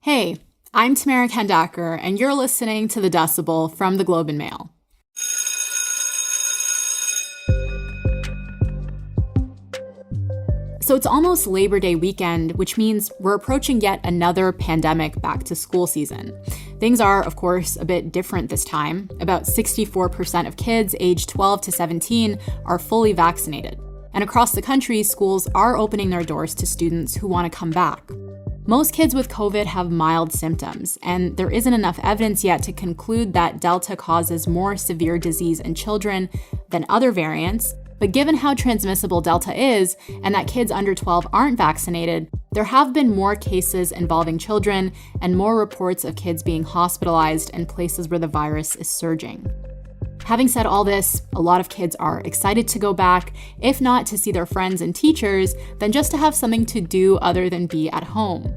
Hey, I'm Tamara Kendacker, and you're listening to the Decibel from the Globe and Mail. So it's almost Labor Day weekend, which means we're approaching yet another pandemic back-to-school season. Things are, of course, a bit different this time. About 64% of kids aged 12 to 17 are fully vaccinated. And across the country, schools are opening their doors to students who want to come back. Most kids with COVID have mild symptoms, and there isn't enough evidence yet to conclude that Delta causes more severe disease in children than other variants. But given how transmissible Delta is, and that kids under 12 aren't vaccinated, there have been more cases involving children and more reports of kids being hospitalized in places where the virus is surging. Having said all this, a lot of kids are excited to go back, if not to see their friends and teachers, then just to have something to do other than be at home.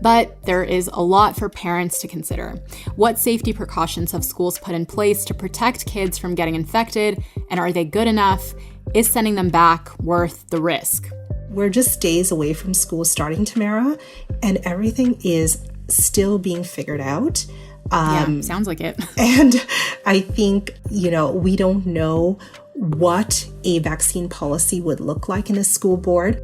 But there is a lot for parents to consider. What safety precautions have schools put in place to protect kids from getting infected, and are they good enough? Is sending them back worth the risk? We're just days away from school starting, Tamara, and everything is still being figured out. Yeah, sounds like it. And I think, we don't know what a vaccine policy would look like in a school board.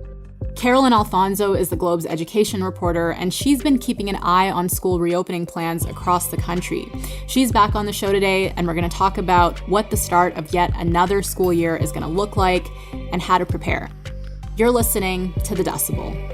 Carolyn Alfonso is the Globe's education reporter, and she's been keeping an eye on school reopening plans across the country. She's back on the show today, and we're going to talk about what the start of yet another school year is going to look like and how to prepare. You're listening to The Decibel.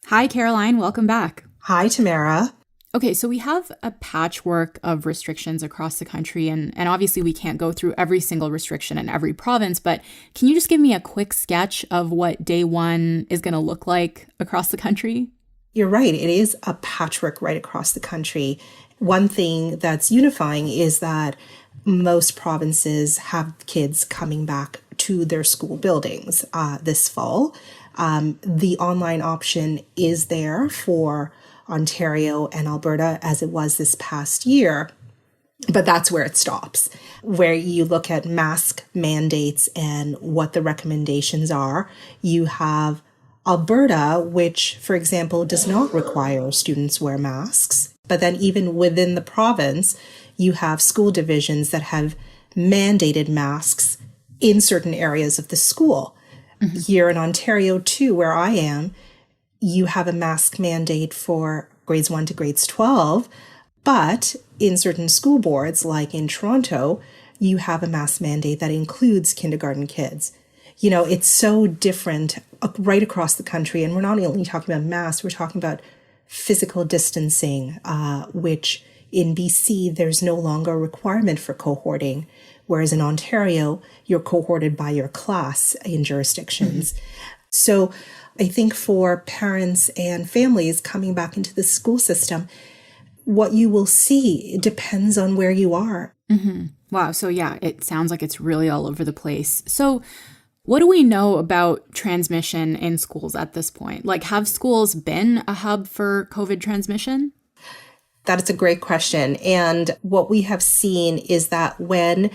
Hi, Caroline. Welcome back. Hi, Tamara. Okay, so we have a patchwork of restrictions across the country, and obviously we can't go through every single restriction in every province, but can you just give me a quick sketch of what day one is going to look like across the country? You're right. It is a patchwork right across the country. One thing that's unifying is that most provinces have kids coming back to their school buildings this fall. The online option is there for Ontario and Alberta as it was this past year, but that's where it stops. Where you look at mask mandates and what the recommendations are, you have Alberta, which, for example, does not require students wear masks. But then even within the province, you have school divisions that have mandated masks in certain areas of the school. Mm-hmm. Here in Ontario, too, where I am, you have a mask mandate for grades 1 to grades 12, but in certain school boards, like in Toronto, you have a mask mandate that includes kindergarten kids. It's so different right across the country, and we're not only talking about masks, we're talking about physical distancing, which in BC, there's no longer a requirement for cohorting, whereas in Ontario, you're cohorted by your class in jurisdictions. Mm-hmm. So I think for parents and families coming back into the school system, what you will see depends on where you are. Mm-hmm. Wow. So yeah, it sounds like it's really all over the place. So what do we know about transmission in schools at this point? Like, have schools been a hub for COVID transmission? That is a great question. And what we have seen is that when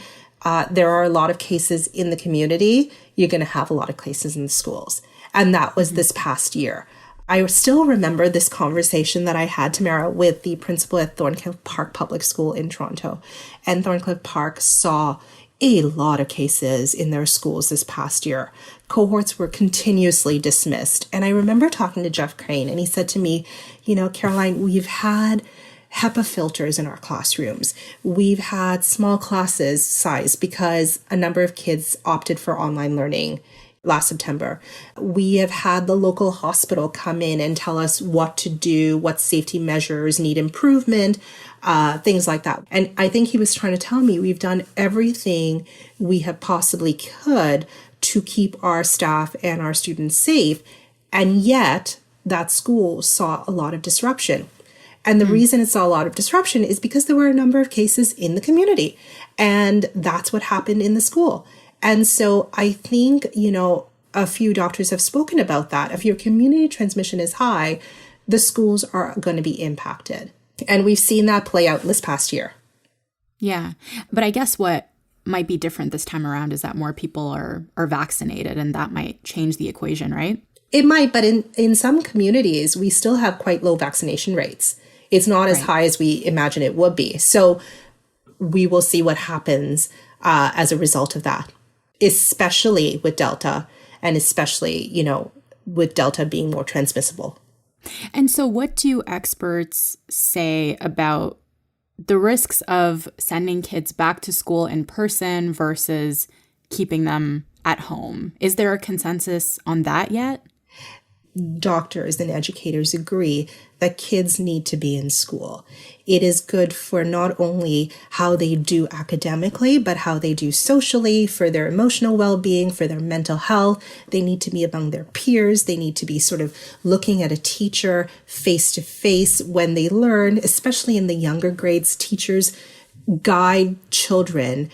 there are a lot of cases in the community, you're going to have a lot of cases in the schools. And that was this past year. I still remember this conversation that I had, Tamara, with the principal at Thorncliffe Park Public School in Toronto. And Thorncliffe Park saw a lot of cases in their schools this past year. Cohorts were continuously dismissed. And I remember talking to Jeff Crane, and he said to me, Caroline, we've had HEPA filters in our classrooms. We've had small classes size because a number of kids opted for online learning last September. We have had the local hospital come in and tell us what to do, what safety measures need improvement, things like that. And I think he was trying to tell me we've done everything we have possibly could to keep our staff and our students safe. And yet that school saw a lot of disruption. And the reason it saw a lot of disruption is because there were a number of cases in the community. And that's what happened in the school. And so I think, a few doctors have spoken about that. If your community transmission is high, the schools are going to be impacted. And we've seen that play out this past year. Yeah. But I guess what might be different this time around is that more people are vaccinated, and that might change the equation, right? It might, but in some communities, we still have quite low vaccination rates. It's not as high as we imagine it would be. So we will see what happens as a result of that, especially with Delta, and especially, with Delta being more transmissible. And so what do experts say about the risks of sending kids back to school in person versus keeping them at home? Is there a consensus on that yet? Doctors and educators agree that kids need to be in school. It is good for not only how they do academically, but how they do socially, for their emotional well-being, for their mental health. They need to be among their peers. They need to be sort of looking at a teacher face to face when they learn, especially in the younger grades. Teachers guide children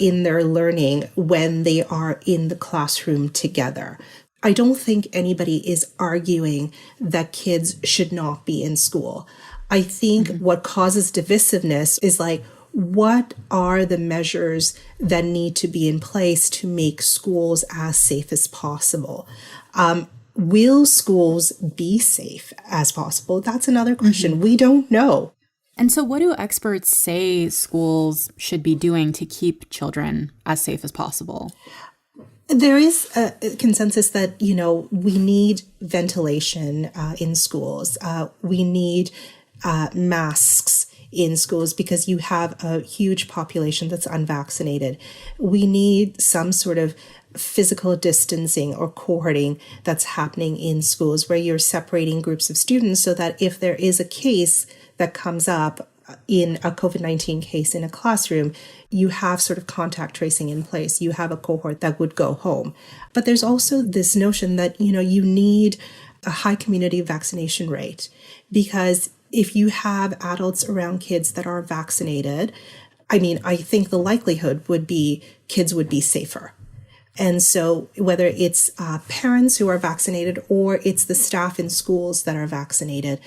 in their learning when they are in the classroom together. I don't think anybody is arguing that kids should not be in school. I think what causes divisiveness is what are the measures that need to be in place to make schools as safe as possible? Will schools be safe as possible? That's another question. We don't know. And so what do experts say schools should be doing to keep children as safe as possible? There is a consensus that, we need ventilation in schools. We need masks in schools because you have a huge population that's unvaccinated. We need some sort of physical distancing or cohorting that's happening in schools where you're separating groups of students so that if there is a case that comes up in a COVID-19 case in a classroom, you have sort of contact tracing in place. You have a cohort that would go home. But there's also this notion that, you need a high community vaccination rate, because if you have adults around kids that are vaccinated, I think the likelihood would be kids would be safer. And so whether it's parents who are vaccinated or it's the staff in schools that are vaccinated,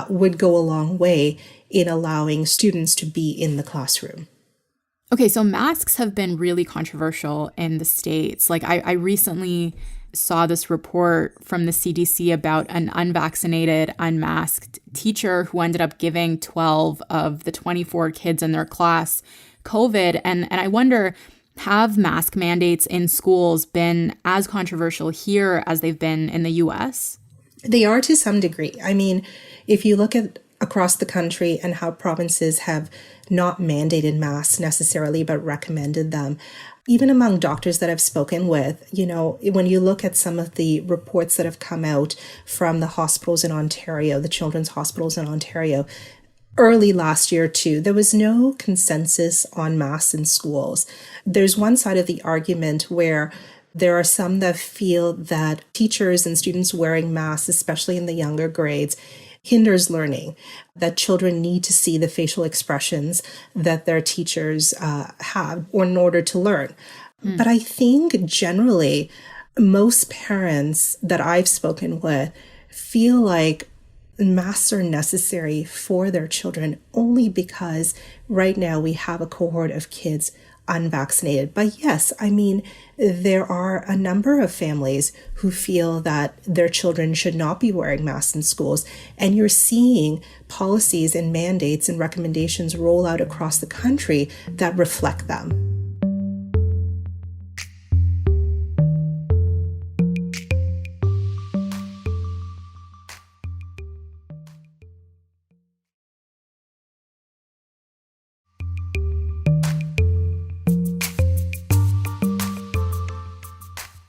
would go a long way in allowing students to be in the classroom. Okay, so masks have been really controversial in the States. I recently saw this report from the CDC about an unvaccinated, unmasked teacher who ended up giving 12 of the 24 kids in their class COVID. And I wonder, have mask mandates in schools been as controversial here as they've been in the US? They are to some degree. If you look at across the country and how provinces have not mandated masks necessarily, but recommended them, even among doctors that I've spoken with, when you look at some of the reports that have come out from the hospitals in Ontario, the children's hospitals in Ontario, early last year too, there was no consensus on masks in schools. There's one side of the argument where there are some that feel that teachers and students wearing masks, especially in the younger grades, hinders learning, that children need to see the facial expressions that their teachers have in order to learn. But I think generally, most parents that I've spoken with feel like masks are necessary for their children only because right now we have a cohort of kids unvaccinated. But yes, there are a number of families who feel that their children should not be wearing masks in schools. And you're seeing policies and mandates and recommendations roll out across the country that reflect them.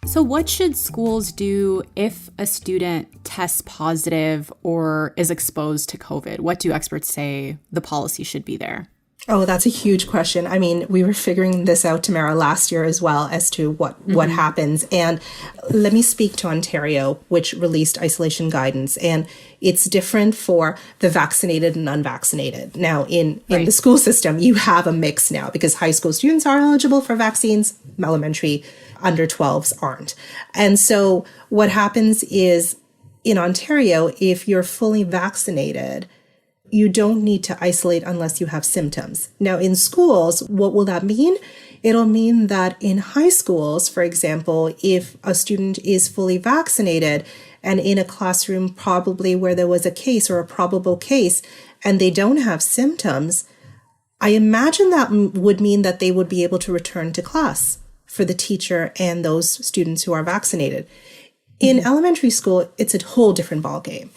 So what should schools do if a student tests positive or is exposed to COVID? What do experts say the policy should be there? Oh, that's a huge question. We were figuring this out, Tamara, last year as well as to what happens. And let me speak to Ontario, which released isolation guidance. And it's different for the vaccinated and unvaccinated. Now, in the school system, you have a mix now because high school students are eligible for vaccines, elementary under 12s aren't. And so what happens is in Ontario, if you're fully vaccinated, you don't need to isolate unless you have symptoms. Now, in schools, what will that mean? It'll mean that in high schools, for example, if a student is fully vaccinated and in a classroom probably where there was a case or a probable case and they don't have symptoms, I imagine that would mean that they would be able to return to class for the teacher and those students who are vaccinated. In elementary school, it's a whole different ballgame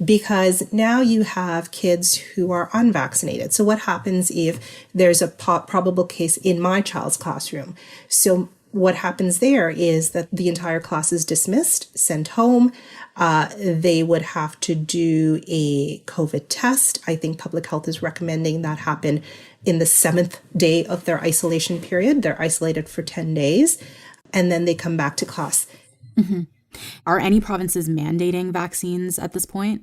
because now you have kids who are unvaccinated. So what happens if there's a probable case in my child's classroom? So what happens there is that the entire class is dismissed, sent home. They would have to do a COVID test. I think public health is recommending that happen in the 7th day of their isolation period. They're isolated for 10 days, and then they come back to class. Mm-hmm. Are any provinces mandating vaccines at this point?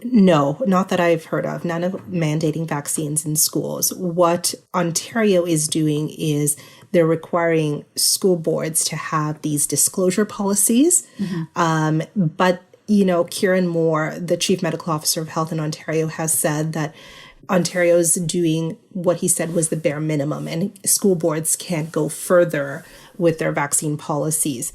No, not that I've heard of. None of mandating vaccines in schools. What Ontario is doing is they're requiring school boards to have these disclosure policies. But, Kieran Moore, the Chief Medical Officer of Health in Ontario, has said that Ontario's doing what he said was the bare minimum, and school boards can't go further with their vaccine policies.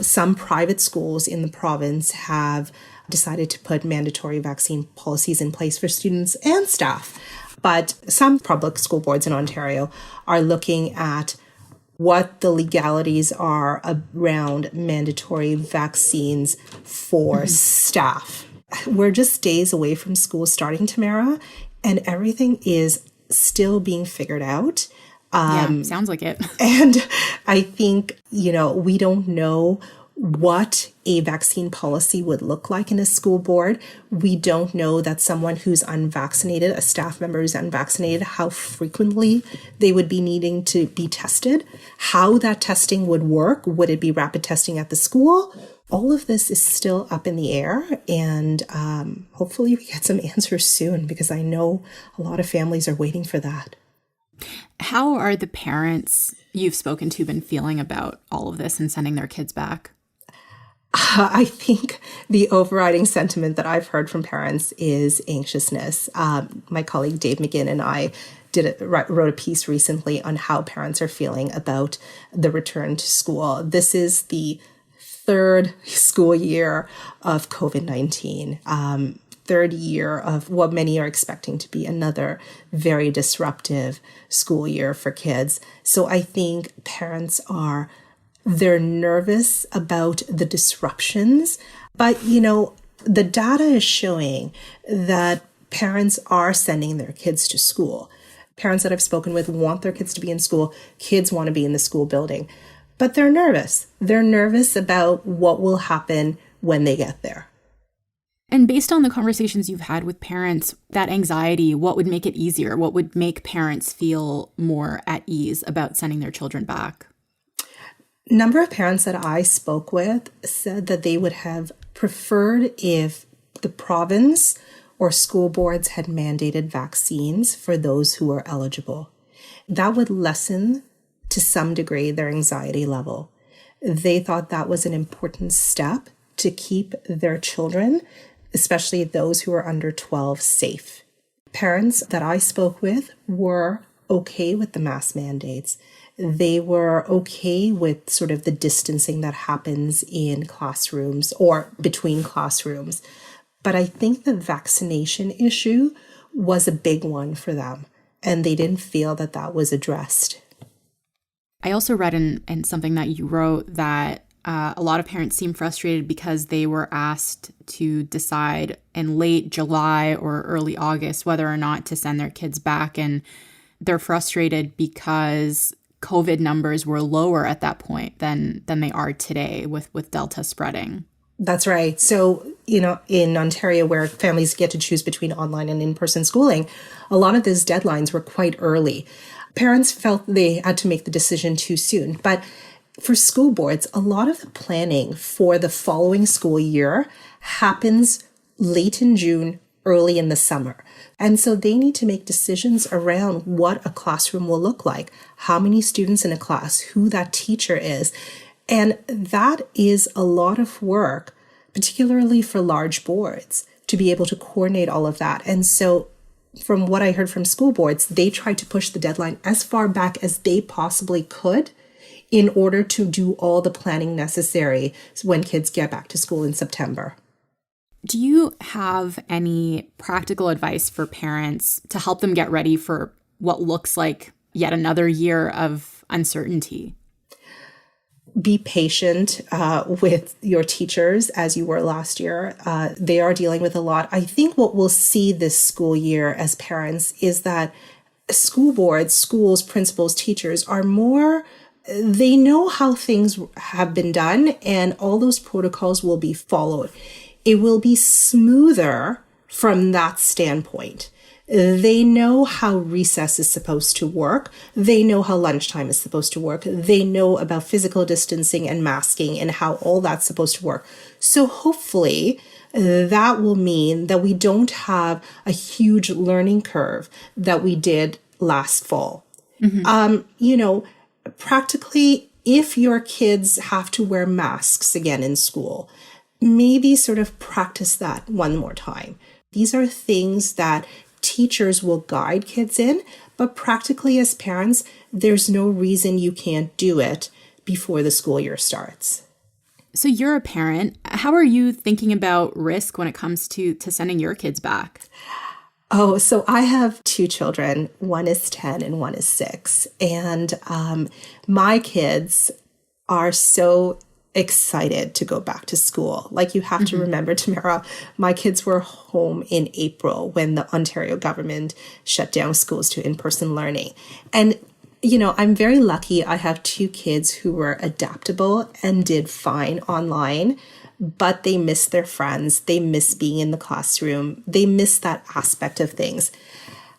Some private schools in the province have decided to put mandatory vaccine policies in place for students and staff. But some public school boards in Ontario are looking at what the legalities are around mandatory vaccines for staff. We're just days away from school starting, Tamara, and everything is still being figured out. Sounds like it. And I think, we don't know what a vaccine policy would look like in a school board. We don't know that someone who's unvaccinated, a staff member who's unvaccinated, how frequently they would be needing to be tested, how that testing would work. Would it be rapid testing at the school? All of this is still up in the air, and hopefully we get some answers soon because I know a lot of families are waiting for that. How are the parents you've spoken to been feeling about all of this and sending their kids back? I think the overriding sentiment that I've heard from parents is anxiousness. My colleague Dave McGinn and I wrote a piece recently on how parents are feeling about the return to school. This is the third school year of COVID-19, third year of what many are expecting to be another very disruptive school year for kids. So I think parents they're nervous about the disruptions, but the data is showing that parents are sending their kids to school. Parents that I've spoken with want their kids to be in school. Kids want to be in the school building, but they're nervous. They're nervous about what will happen when they get there. And based on the conversations you've had with parents, that anxiety, what would make it easier? What would make parents feel more at ease about sending their children back? Number of parents that I spoke with said that they would have preferred if the province or school boards had mandated vaccines for those who are eligible. That would lessen to some degree their anxiety level. They thought that was an important step to keep their children, especially those who are under 12, safe. Parents that I spoke with were okay with the mask mandates. They were okay with sort of the distancing that happens in classrooms or between classrooms. But I think the vaccination issue was a big one for them, and they didn't feel that that was addressed. I also read in something that you wrote that a lot of parents seem frustrated because they were asked to decide in late July or early August whether or not to send their kids back. And they're frustrated because COVID numbers were lower at that point than they are today with Delta spreading. That's right. So, in Ontario, where families get to choose between online and in-person schooling, a lot of those deadlines were quite early. Parents felt they had to make the decision too soon. But for school boards, a lot of the planning for the following school year happens late in June, early in the summer. And so they need to make decisions around what a classroom will look like, how many students in a class, who that teacher is. And that is a lot of work, particularly for large boards, to be able to coordinate all of that. And so from what I heard from school boards, they tried to push the deadline as far back as they possibly could in order to do all the planning necessary when kids get back to school in September. Do you have any practical advice for parents to help them get ready for what looks like yet another year of uncertainty? Be patient with your teachers as you were last year. They are dealing with a lot. I think what we'll see this school year as parents is that school boards, schools, principals, teachers are more, they know how things have been done and all those protocols will be followed. It will be smoother from that standpoint. They know how recess is supposed to work. They know how lunchtime is supposed to work. They know about physical distancing and masking and how all that's supposed to work. So hopefully that will mean that we don't have a huge learning curve that we did last fall. Practically, if your kids have to wear masks again in school, maybe sort of practice that one more time. These are things that teachers will guide kids in, but practically as parents, there's no reason you can't do it before the school year starts. So you're a parent. How are you thinking about risk when it comes to sending your kids back? Oh, so I have two children. One is 10 and one is 6. And my kids are so excited to go back to school. Like, you have to remember, Tamara, my kids were home in April when the Ontario government shut down schools to in-person learning. And, I'm very lucky. I have two kids who were adaptable and did fine online, but they miss their friends. They miss being in the classroom. They miss that aspect of things.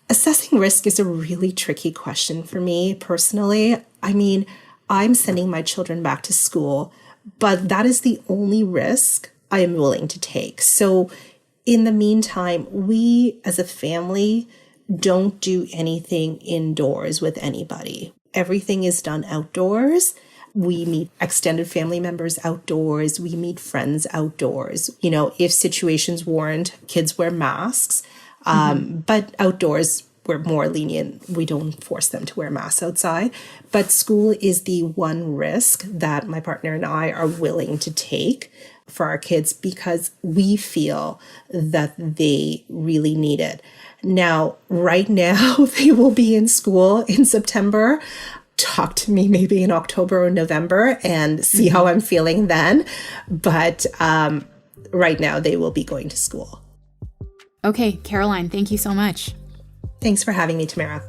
Assessing risk is a really tricky question for me personally. I mean, I'm sending my children back to school, but that is the only risk I am willing to take. So in the meantime, we as a family don't do anything indoors with anybody. Everything is done outdoors. We meet extended family members outdoors. We meet friends outdoors. If situations warrant, kids wear masks, but outdoors, we're more lenient. We don't force them to wear masks outside. But school is the one risk that my partner and I are willing to take for our kids because we feel that they really need it. Now, right now, they will be in school in September. Talk to me maybe in October or November and see how I'm feeling then. But right now, they will be going to school. Okay, Caroline, thank you so much. Thanks for having me, Tamara.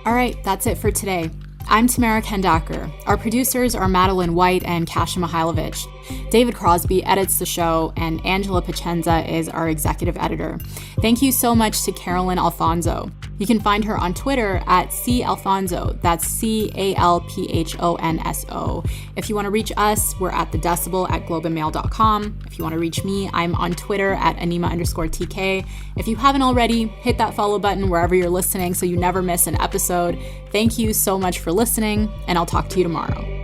All right, that's it for today. I'm Tamara Kendacker. Our producers are Madeline White and Kasia Mihailovich. David Crosby edits the show, and Angela Pacenza is our executive editor. Thank you so much to Carolyn Alfonso. You can find her on Twitter at CAlfonso. That's CALPHONSO. If you want to reach us, we're at the Decibel at globeandmail.com. If you want to reach me, I'm on Twitter at Anima_TK. If you haven't already, hit that follow button wherever you're listening so you never miss an episode. Thank you so much for listening, and I'll talk to you tomorrow.